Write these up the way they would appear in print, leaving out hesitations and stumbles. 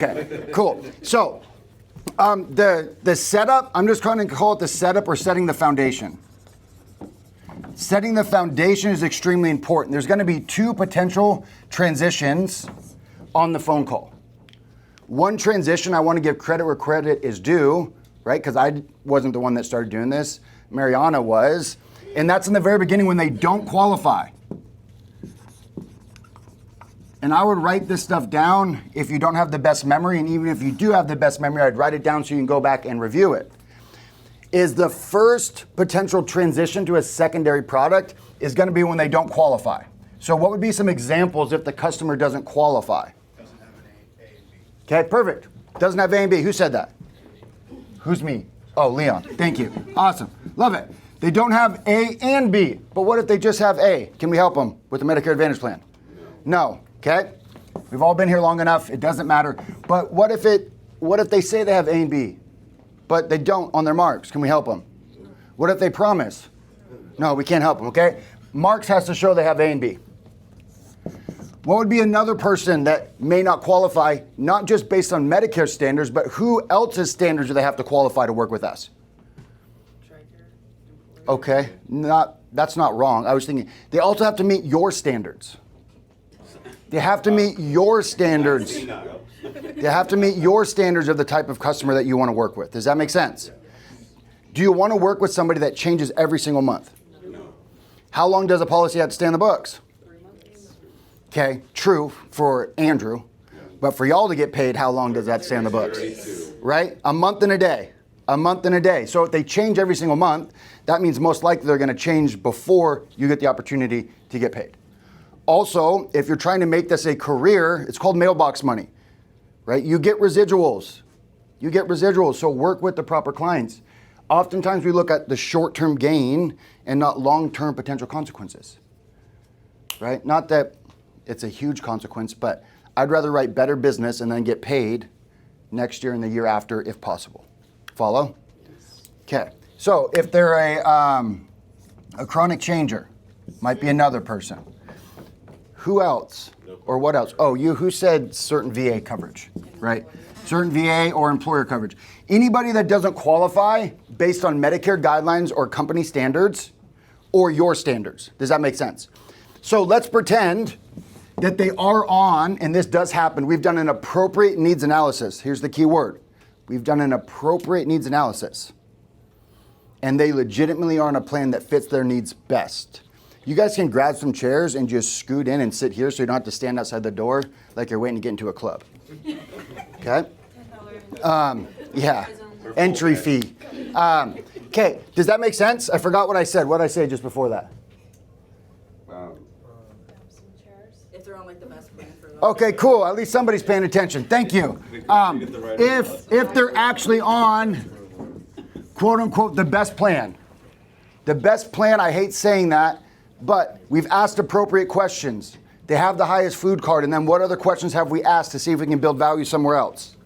Okay, cool. So the setup, I'm just going to call it the setup or setting the foundation. Setting the foundation is extremely important. There's going to be two potential transitions on the phone call. One transition, I want to give credit where credit is due, right? Because I wasn't the one that started doing this. Mariana was. And that's in the very beginning when they don't qualify. And I would write this stuff down if you don't have the best memory. And even if you do have the best memory, I'd write it down so you can go back and review it. Is the first potential transition to a secondary product is going to be when they don't qualify. So what would be some examples if the customer doesn't qualify? Doesn't have an A and B. Okay, perfect. Doesn't have A and B. Who said that? Who's me? Oh, Leon. Thank you. Awesome. Love it. They don't have A and B. But what if they just have A? Can we help them with the Medicare Advantage plan? No. Okay? We've all been here long enough. It doesn't matter. But what if they say they have A and B, but they don't on their marks? Can we help them? What if they promise? No, we can't help them, okay? Marks has to show they have A and B. What would be another person that may not qualify, not just based on Medicare standards, but who else's standards do they have to qualify to work with us? Okay, that's not wrong. I was thinking, they also have to meet your standards. They have to meet your standards. They have to meet your standards of the type of customer that you want to work with. Does that make sense? Do you want to work with somebody that changes every single month? No. How long does a policy have to stay in the books? 3 months. Okay, true for Andrew. But for y'all to get paid, how long does that stay in the books? Right? A month and a day. A month and a day. So if they change every single month, that means most likely they're going to change before you get the opportunity to get paid. Also, if you're trying to make this a career, it's called mailbox money, right? You get residuals. You get residuals, so work with the proper clients. Oftentimes we look at the short-term gain and not long-term potential consequences, right? Not that it's a huge consequence, but I'd rather write better business and then get paid next year and the year after if possible. Follow? Okay, so if they're a chronic changer, might be another person. Who else? Or what else? Oh, who said certain VA coverage, right? Certain VA or employer coverage. Anybody that doesn't qualify based on Medicare guidelines or company standards or your standards. Does that make sense? So let's pretend that they are on, and this does happen, we've done an appropriate needs analysis. Here's the key word. We've done an appropriate needs analysis. And they legitimately are on a plan that fits their needs best. You guys can grab some chairs and just scoot in and sit here so you don't have to stand outside the door like you're waiting to get into a club. Okay? Yeah, entry fee. Okay, does that make sense? I forgot what I said. What did I say just before that? If they're on like the best plan for them. Okay, cool. At least somebody's paying attention. Thank you. If they're actually on, quote unquote, the best plan. The best plan, I hate saying that, but we've asked appropriate questions. They have the highest food card, and then what other questions have we asked to see if we can build value somewhere else?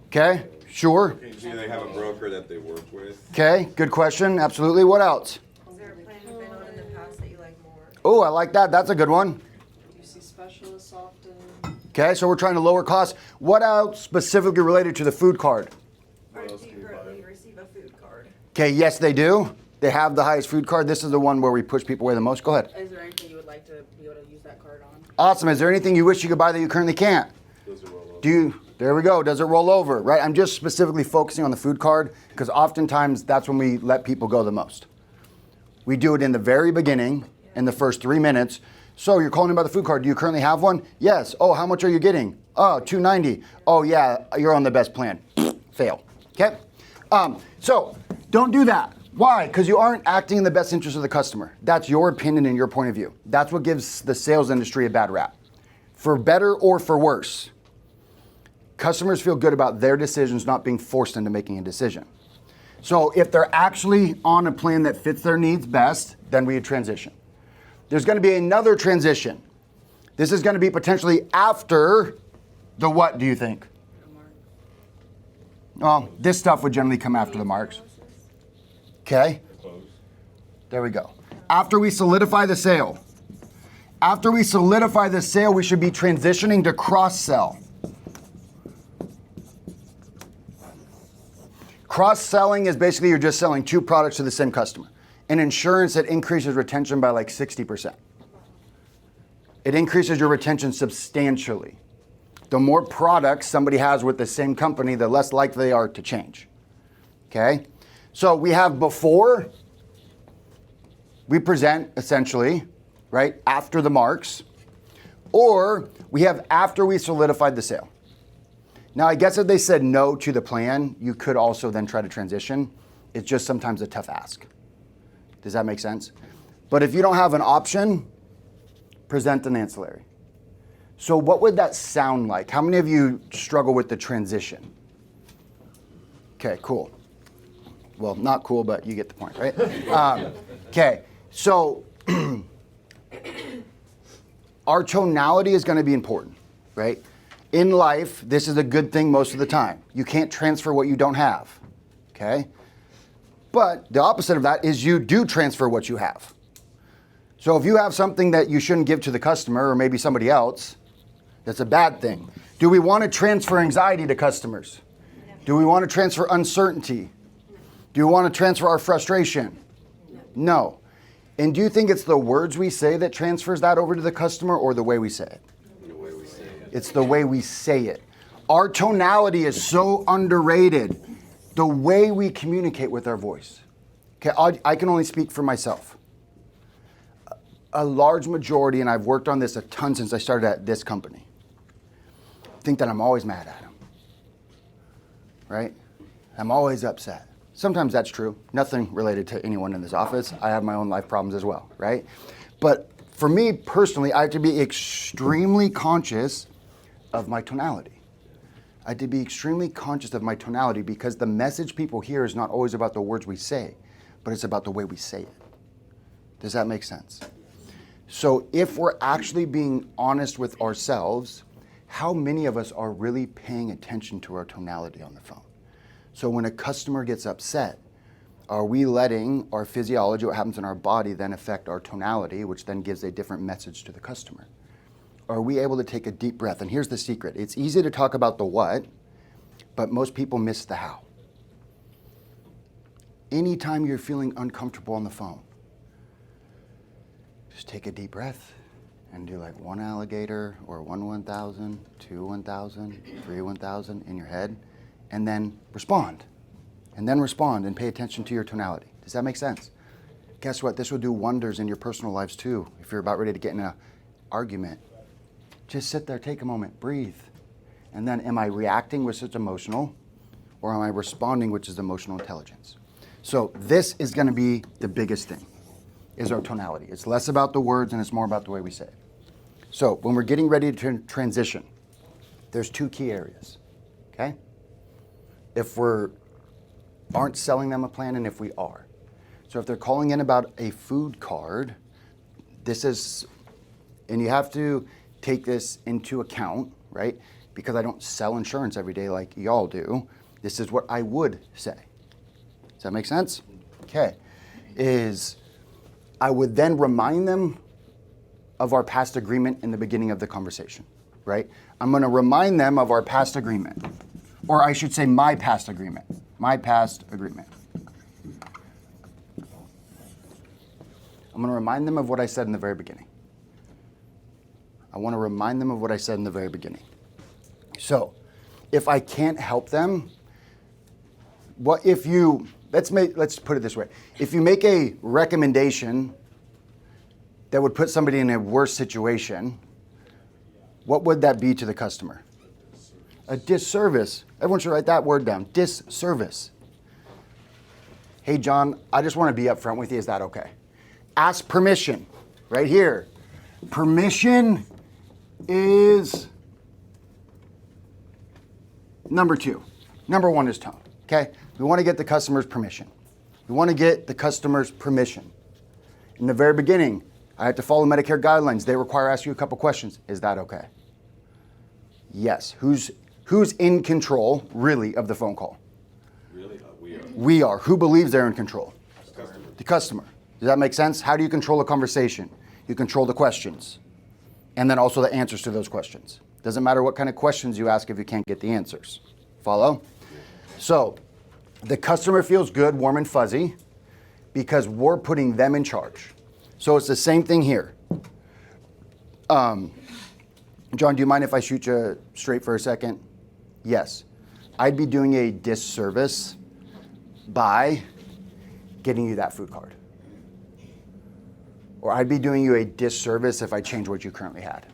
Okay, sure. Do they have a broker that they work with? Okay, good question. Absolutely. What else? Is there a plan you've been on in the past that you like more? Oh, I like that. That's a good one. Do you see specialists often? Okay, so we're trying to lower costs. What else specifically related to the food card? Or do you currently receive a food card? Okay, yes, they do. They have the highest food card. This is the one where we push people away the most. Go ahead. Is there anything you would like to be able to use that card on? Awesome. Is there anything you wish you could buy that you currently can't? There we go. Does it roll over, right? I'm just specifically focusing on the food card because oftentimes that's when we let people go the most. We do it in the very beginning, in the first 3 minutes. So you're calling about the food card. Do you currently have one? Yes. Oh, how much are you getting? Oh, $290. Oh, yeah, you're on the best plan. Fail. Okay? So don't do that. Why? Because you aren't acting in the best interest of the customer. That's your opinion and your point of view. That's what gives the sales industry a bad rap. For better or for worse, customers feel good about their decisions not being forced into making a decision. So if they're actually on a plan that fits their needs best, then we transition. There's going to be another transition. This is going to be potentially after the what, do you think? Well, this stuff would generally come after the marks. Okay. There we go. After we solidify the sale. After we solidify the sale, we should be transitioning to cross-sell. Cross-selling is basically you're just selling two products to the same customer. In insurance, it increases retention by like 60%. It increases your retention substantially. The more products somebody has with the same company, the less likely they are to change. Okay? So we have before, we present essentially, right, after the marks, or we have after we solidified the sale. Now, I guess if they said no to the plan, you could also then try to transition. It's just sometimes a tough ask. Does that make sense? But if you don't have an option, present an ancillary. So what would that sound like? How many of you struggle with the transition? Okay, cool. Well, not cool, but you get the point, right? Okay, so our tonality is going to be important, right? In life, this is a good thing most of the time. You can't transfer what you don't have, okay? But the opposite of that is you do transfer what you have. So if you have something that you shouldn't give to the customer or maybe somebody else, that's a bad thing. Do we want to transfer anxiety to customers? Do we want to transfer uncertainty? Do we want to transfer our frustration? No. And do you think it's the words we say that transfers that over to the customer or the way we say it? It's the way we say it. Our tonality is so underrated. The way we communicate with our voice. Okay, I can only speak for myself. A large majority, and I've worked on this a ton since I started at this company, think that I'm always mad at them. Right? I'm always upset. Sometimes that's true. Nothing related to anyone in this office. I have my own life problems as well, right? But for me personally, I have to be extremely conscious of my tonality. I have to be extremely conscious of my tonality because the message people hear is not always about the words we say, but it's about the way we say it. Does that make sense? So if we're actually being honest with ourselves, how many of us are really paying attention to our tonality on the phone? So when a customer gets upset, are we letting our physiology, what happens in our body, then affect our tonality, which then gives a different message to the customer? Are we able to take a deep breath? And here's the secret. It's easy to talk about the what, but most people miss the how. Anytime you're feeling uncomfortable on the phone, just take a deep breath and do like one alligator or 1,000, 1,000, 1,000 in your head, and then respond. And then respond and pay attention to your tonality. Does that make sense? Guess what? This will do wonders in your personal lives too. If you're about ready to get in an argument, just sit there, take a moment, breathe. And then am I reacting, which is emotional, or am I responding, which is emotional intelligence? So this is going to be the biggest thing, is our tonality. It's less about the words and it's more about the way we say it. So when we're getting ready to transition, there's two key areas, okay? If we aren't selling them a plan and if we are. So if they're calling in about a food card, this is, and you have to take this into account, right? Because I don't sell insurance every day like y'all do. This is what I would say. Does that make sense? Okay. Is I would then remind them of our past agreement in the beginning of the conversation, right? I'm going to remind them of our past agreement. Or I should say my past agreement. My past agreement. I'm going to remind them of what I said in the very beginning. I want to remind them of what I said in the very beginning. So, if I can't help them, let's put it this way. If you make a recommendation that would put somebody in a worse situation, what would that be to the customer? A disservice. Everyone should write that word down. Disservice. Hey, John, I just want to be upfront with you. Is that okay? Ask permission. Right here. Permission is number 2. Number 1 is tone. Okay? We want to get the customer's permission. We want to get the customer's permission. In the very beginning, I have to follow Medicare guidelines. They require I ask you a couple questions. Is that okay? Yes. Who's in control, really, of the phone call? Really? We are. We are. Who believes they're in control? Customer. The customer. Does that make sense? How do you control a conversation? You control the questions. And then also the answers to those questions. Doesn't matter what kind of questions you ask if you can't get the answers. Follow? So, The customer feels good, warm and fuzzy, because we're putting them in charge. So it's the same thing here. John, do you mind if I shoot you straight for a second? Yes. I'd be doing a disservice by getting you that food card. Or I'd be doing you a disservice if I change what you currently had.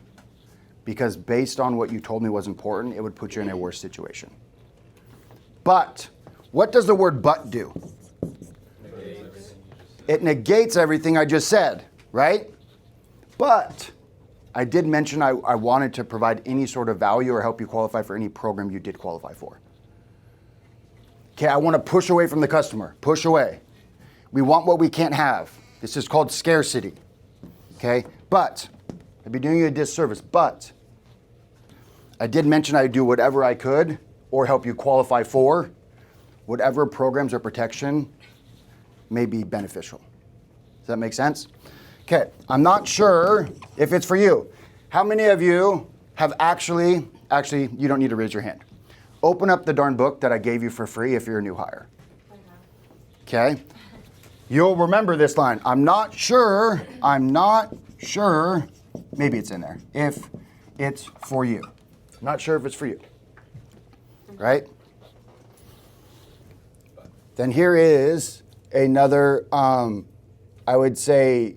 Because based on what you told me was important, it would put you in a worse situation. But, what does the word but do? It negates everything I just said, right? But, I did mention I wanted to provide any sort of value or help you qualify for any program you did qualify for. Okay, I want to push away from the customer. Push away. We want what we can't have. This is called scarcity. Okay, but I'd be doing you a disservice. But I did mention I'd do whatever I could or help you qualify for whatever programs or protection may be beneficial. Does that make sense? Okay, I'm not sure if it's for you. How many of you have actually, you don't need to raise your hand. Open up the darn book that I gave you for free if you're a new hire. Okay, you'll remember this line. I'm not sure, maybe it's in there, if it's for you. Not sure if it's for you, right? Then here is another, I would say,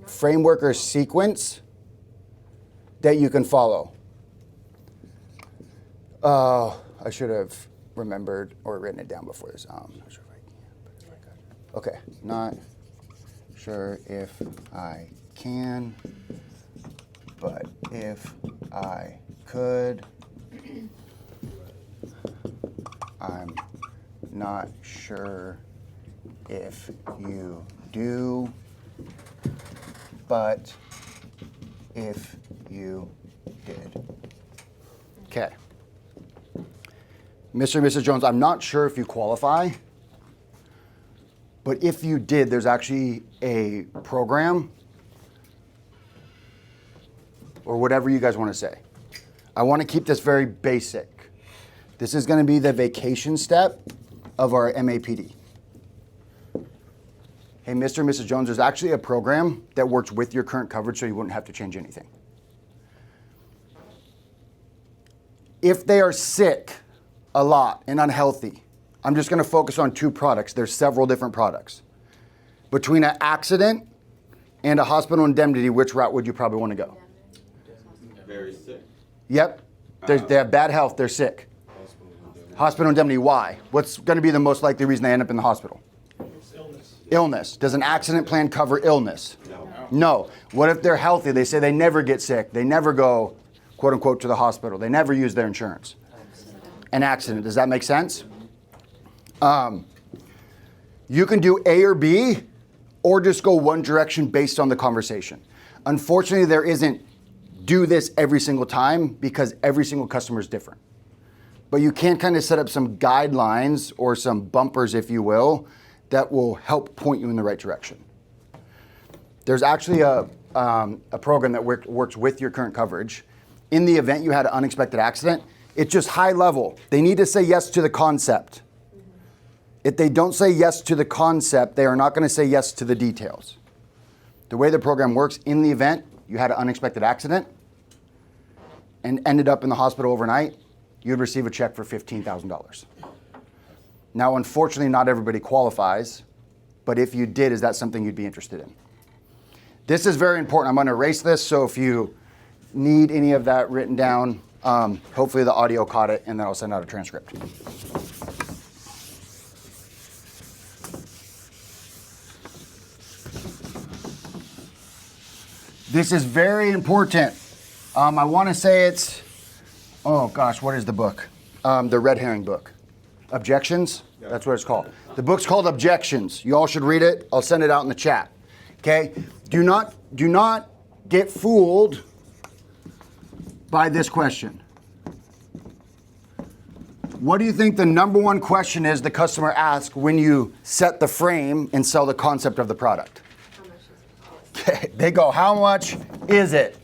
framework or sequence that you can follow. I should have remembered or written it down before this. Not sure if I can, but okay, not sure if I can, but if I could, I'm not sure if you do, but if you did. Okay. Mr. and Mrs. Jones, I'm not sure if you qualify, but if you did, there's actually a program or whatever you guys want to say. I want to keep this very basic. This is going to be the vacation step of our MAPD. Hey, Mr. and Mrs. Jones, there's actually a program that works with your current coverage so you wouldn't have to change anything. If they are sick a lot and unhealthy, I'm just going to focus on two products. There's several different products. Between an accident and a hospital indemnity, which route would you probably want to go? Very sick. Yep. They have bad health. They're sick. Hospital indemnity, why? What's going to be the most likely reason they end up in the hospital? Illness. Does an accident plan cover illness? No. What if they're healthy? They say they never get sick. They never go, quote unquote, to the hospital. They never use their insurance. An accident. Does that make sense? You can do A or B or just go one direction based on the conversation. Unfortunately, there isn't do this every single time because every single customer is different. But you can kind of set up some guidelines or some bumpers, if you will, that will help point you in the right direction. There's actually a program that works with your current coverage. In the event you had an unexpected accident, it's just high level. They need to say yes to the concept. If they don't say yes to the concept, they are not going to say yes to the details. The way the program works, in the event you had an unexpected accident and ended up in the hospital overnight, you'd receive a check for $15,000. Now, unfortunately, not everybody qualifies, but if you did, is that something you'd be interested in? This is very important. I'm going to erase this, so if you need any of that written down, hopefully the audio caught it, and then I'll send out a transcript. This is very important. I want to say it's, oh gosh, what is the book? The red herring book. Objections? That's what it's called. The book's called Objections. You all should read it. I'll send it out in the chat. Okay? Do not get fooled by this question. What do you think the number one question is the customer asks when you set the frame and sell the concept of the product? Okay, they go, how much is it?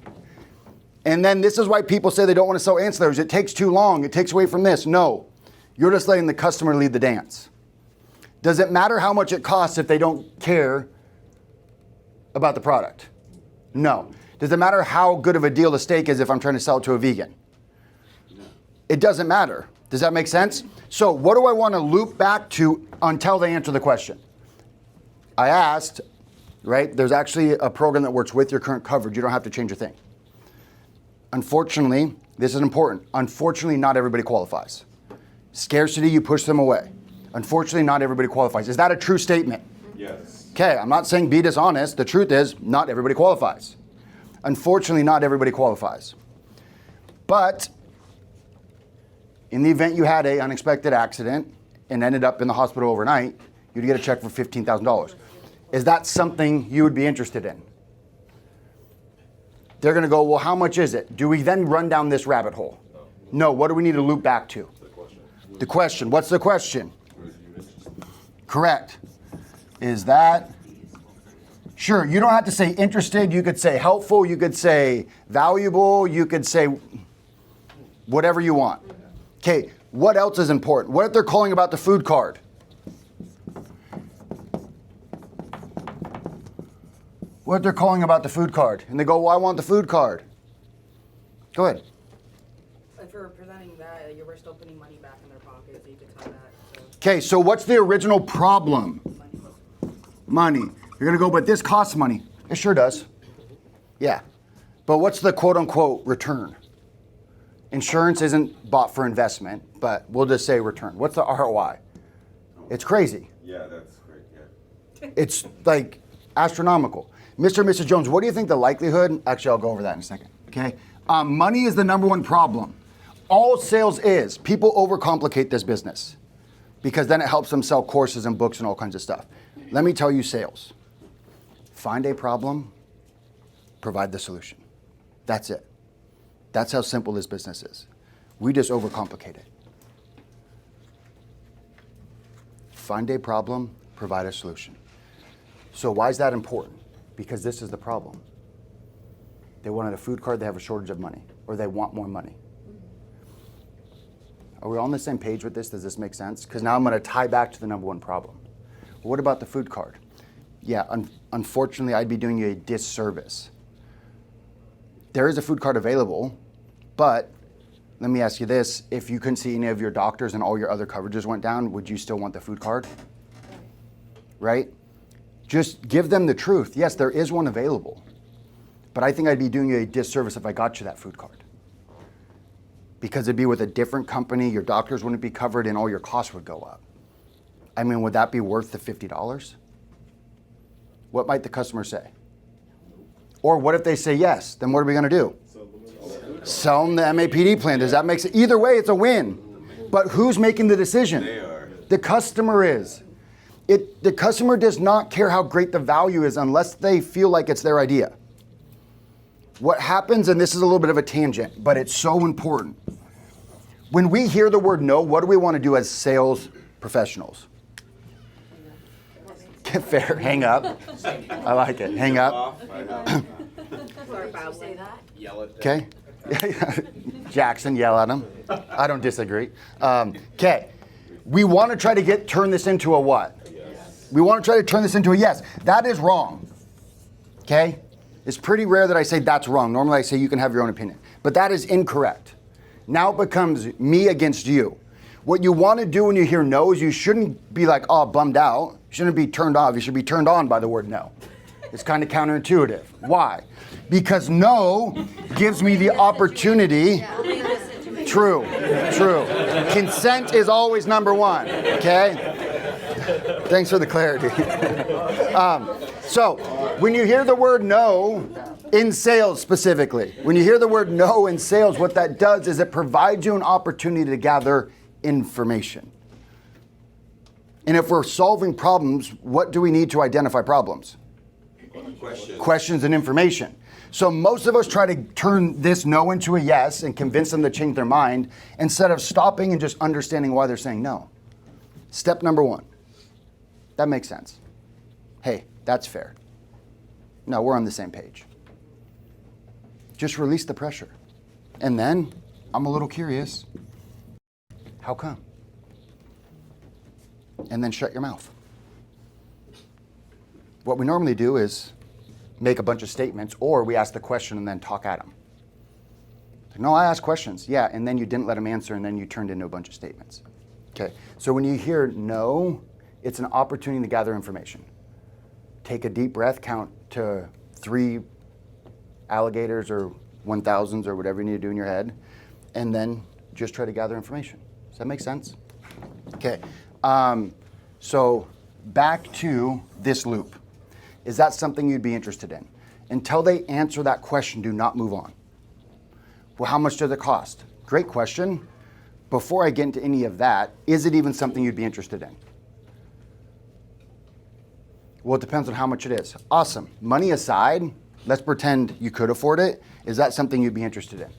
And then this is why people say they don't want to sell ancillaries. It takes too long. It takes away from this. No, you're just letting the customer lead the dance. Does it matter how much it costs if they don't care about the product? No. Does it matter how good of a deal the steak is if I'm trying to sell it to a vegan? It doesn't matter. Does that make sense? So what do I want to loop back to until they answer the question? I asked, right? There's actually a program that works with your current coverage. You don't have to change a thing. Unfortunately, this is important. Unfortunately, not everybody qualifies. Scarcity, you push them away. Unfortunately, not everybody qualifies. Is that a true statement? Yes. Okay, I'm not saying be dishonest. The truth is, not everybody qualifies. Unfortunately, not everybody qualifies. But in the event you had an unexpected accident and ended up in the hospital overnight, you'd get a check for $15,000. Is that something you would be interested in? They're going to go, well, how much is it? Do we then run down this rabbit hole? No. What do we need to loop back to? The question. What's the question? Correct. Is that? Sure, you don't have to say interested. You could say helpful. You could say valuable. You could say whatever you want. Okay, what else is important? What if they're calling about the food card? What if they're calling about the food card? And they go, well, I want the food card. Go ahead. If you're presenting that, you were still putting money back in their pocket, so you could tie that. So. Okay, so what's the original problem? Money. You're going to go, but this costs money. It sure does. Yeah. But what's the quote-unquote return? Insurance isn't bought for investment, but we'll just say return. What's the ROI? It's crazy. Yeah, that's great, yeah. It's like astronomical. Mr. and Mrs. Jones, what do you think the likelihood? Actually, I'll go over that in a second, okay? Money is the number one problem. All sales is. People overcomplicate this business because then it helps them sell courses and books and all kinds of stuff. Let me tell you sales. Find a problem, provide the solution. That's it. That's how simple this business is. We just overcomplicate it. Find a problem, provide a solution. So why is that important? Because this is the problem. They wanted a food card, they have a shortage of money, or they want more money. Are we all on the same page with this? Does this make sense? Because now I'm going to tie back to the number one problem. What about the food card? Yeah, unfortunately, I'd be doing you a disservice. There is a food card available, but let me ask you this. If you couldn't see any of your doctors and all your other coverages went down, would you still want the food card? Right? Just give them the truth. Yes, there is one available, but I think I'd be doing you a disservice if I got you that food card. Because it'd be with a different company, your doctors wouldn't be covered, and all your costs would go up. I mean, would that be worth the $50? What might the customer say? Or what if they say yes? Then what are we going to do? Sell them the MAPD plan. Does that make sense? Either way, it's a win. But who's making the decision? They are. The customer is. The customer does not care how great the value is unless they feel like it's their idea. What happens, and this is a little bit of a tangent, but it's so important. When we hear the word no, what do we want to do as sales professionals? Get fair, hang up. I like it. Hang up. Say that? Yell at Okay. Jackson, yell at him. I don't disagree. Okay. We want to try to turn this into a what? Yes. We want to try to turn this into a yes. That is wrong. Okay? It's pretty rare that I say that's wrong. Normally I say you can have your own opinion. But that is incorrect. Now it becomes me against you. What you want to do when you hear no is you shouldn't be like, oh, bummed out. You shouldn't be turned off. You should be turned on by the word no. It's kind of counterintuitive. Why? Because no gives me the opportunity. True. Consent is always number one, okay? Thanks for the clarity. So, when you hear the word no, in sales specifically, when you hear the word no in sales, what that does is it provides you an opportunity to gather information. And if we're solving problems, what do we need to identify problems? Questions and information. So most of us try to turn this no into a yes and convince them to change their mind instead of stopping and just understanding why they're saying no. Step number one. That makes sense. Hey, that's fair. No, we're on the same page. Just release the pressure. And then, I'm a little curious. How come? and then shut your mouth. What we normally do is make a bunch of statements, or we ask the question and then talk at them. No, I ask questions. Yeah, and then you didn't let them answer, and then you turned into a bunch of statements. Okay, so when you hear no, it's an opportunity to gather information. Take a deep breath, count to 3 alligators or 1,000s or whatever you need to do in your head, and then just try to gather information. Does that make sense? Okay, so back to this loop. Is that something you'd be interested in? Until they answer that question, do not move on. Well, how much does it cost? Great question. Before I get into any of that, is it even something you'd be interested in? Well, it depends on how much it is. Awesome. Money aside, let's pretend you could afford it. Is that something you'd be interested in?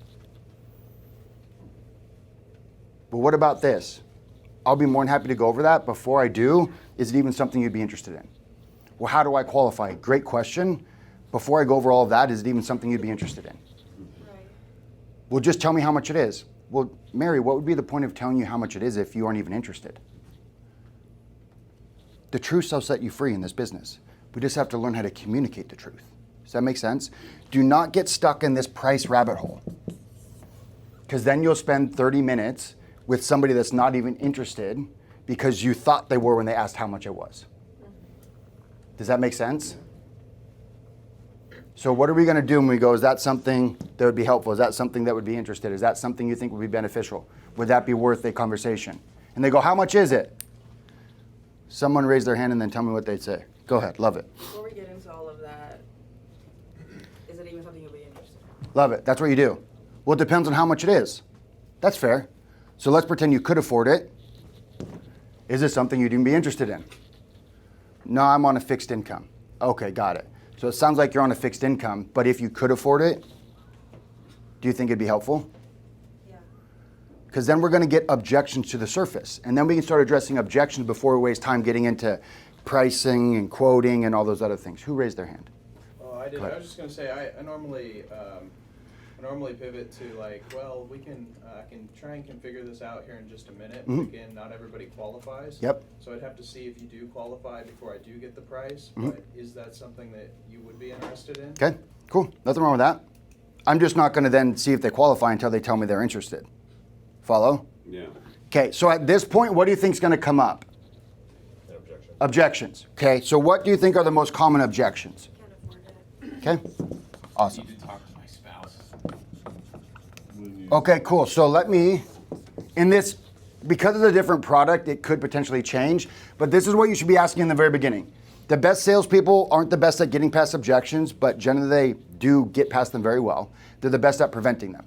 But what about this? I'll be more than happy to go over that. Before I do, is it even something you'd be interested in? Well, how do I qualify? Great question. Before I go over all of that, is it even something you'd be interested in? Right. Well, just tell me how much it is. Well, Mary, what would be the point of telling you how much it is if you aren't even interested? The truth shall set you free in this business. We just have to learn how to communicate the truth. Does that make sense? Do not get stuck in this price rabbit hole, because then you'll spend 30 minutes with somebody that's not even interested because you thought they were when they asked how much it was. Does that make sense? So what are we going to do when we go, is that something that would be helpful? Is that something that would be interested? Is that something you think would be beneficial? Would that be worth a conversation? And they go, how much is it? Someone raise their hand and then tell me what they'd say. Go ahead, love it. Before we get into all of that, is it even something you'll be interested in? Love it, that's what you do. Well, it depends on how much it is. That's fair. So let's pretend you could afford it. Is this something you'd even be interested in? No, I'm on a fixed income. Okay, got it. So it sounds like you're on a fixed income, but if you could afford it, do you think it'd be helpful? Yeah. Because then we're going to get objections to the surface. And then we can start addressing objections before we waste time getting into pricing and quoting and all those other things. Who raised their hand? Oh, I did. I was just gonna say I normally pivot to like, well, we can I can try and configure this out here in just a minute. Mhm. Again, not everybody qualifies. Yep. So I'd have to see if you do qualify before I do get the price. Mhm. But is that something that you would be interested in? Okay, cool. Nothing wrong with that. I'm just not going to then see if they qualify until they tell me they're interested. Follow? Yeah. Okay, so at this point, what do you think is going to come up? Objections. Okay, so what do you think are the most common objections? Can't afford it. Okay, awesome. Need to talk to my spouse. Okay, cool. So let me, in this, because it's a different product, it could potentially change, but this is what you should be asking in the very beginning. The best salespeople aren't the best at getting past objections, but generally they do get past them very well. They're the best at preventing them.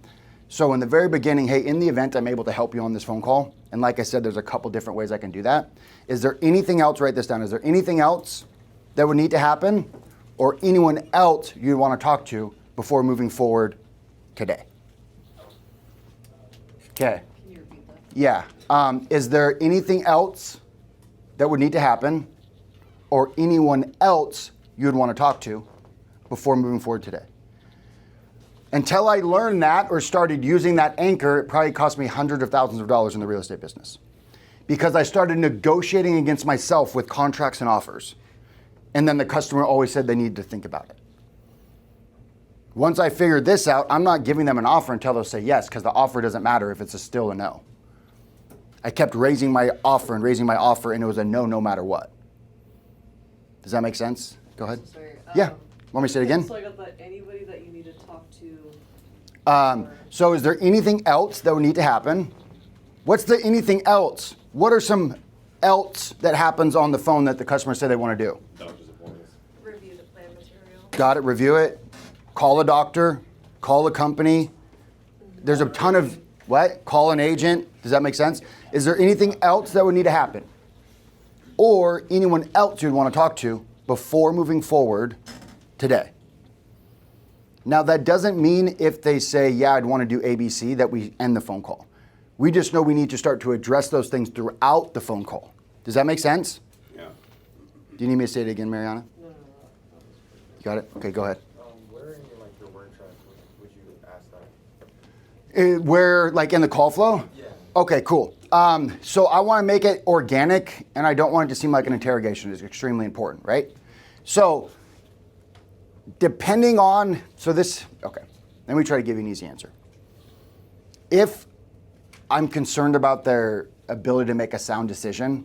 So in the very beginning, hey, in the event I'm able to help you on this phone call, and like I said, there's a couple different ways I can do that. Is there anything else, write this down, is there anything else that would need to happen or anyone else you want to talk to before moving forward today? Okay. Can you repeat that? Yeah. Is there anything else that would need to happen or anyone else you'd want to talk to before moving forward today? Until I learned that or started using that anchor, it probably cost me hundreds of thousands of dollars in the real estate business. Because I started negotiating against myself with contracts and offers. And then the customer always said they needed to think about it. Once I figured this out, I'm not giving them an offer until they'll say yes, because the offer doesn't matter if it's a still a no. I kept raising my offer, and it was a no, no matter what. Does that make sense? Go ahead. Sorry. Yeah. Want me to say it again? So I got that anybody that you need to talk to. So is there anything else that would need to happen? What's the anything else? What are some else that happens on the phone that the customer said they want to do? Doctor's appointments. Review the plan material. Got it, review it, call a doctor, call a company. There's a ton of, what? Call an agent. Does that make sense? Is there anything else that would need to happen? Or anyone else you'd want to talk to before moving forward today? Now that doesn't mean if they say, yeah, I'd want to do ABC, that we end the phone call. We just know we need to start to address those things throughout the phone call. Does that make sense? Yeah. Do you need me to say it again, Mariana? No. You got it? Okay, go ahead. Where in your work track would you ask that? Where, like in the call flow? Yeah. Okay, cool. So I want to make it organic, and I don't want it to seem like an interrogation. It's extremely important, right? So depending on, okay, let me try to give you an easy answer. If I'm concerned about their ability to make a sound decision,